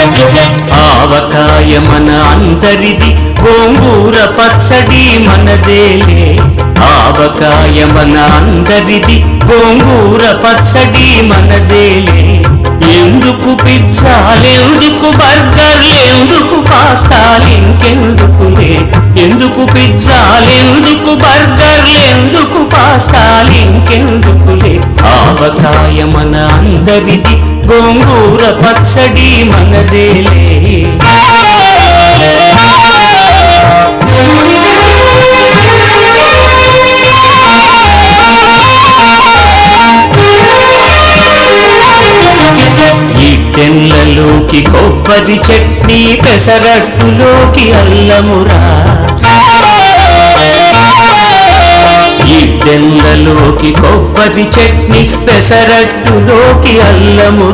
ఆవకాయ మన అందరిది, గోంగూర పచ్చడి మనదేలే. ఆవకాయ మన అందరిది, గోంగూర పచ్చడి మనదేలే. ఎందుకు పిజ్జాలెందుకు బర్గర్లెందుకు పాస్తాలింకెందుకులే. ఎందుకు పిజ్జాలెందుకు బర్గర్లెందుకు పాస్తాలింకెందుకులే. ఆవకాయ మన అందరిది, గోంగూర పచ్చడి మనదేలే. ఇడ్డెన్లలోకి కొబ్బరి చట్నీ, పెసరట్టులోకి అల్లమురా. ఇడ్డెన్లలోకి కొబ్బరి చట్నీ, పెసరట్టులోకి అల్లమురా.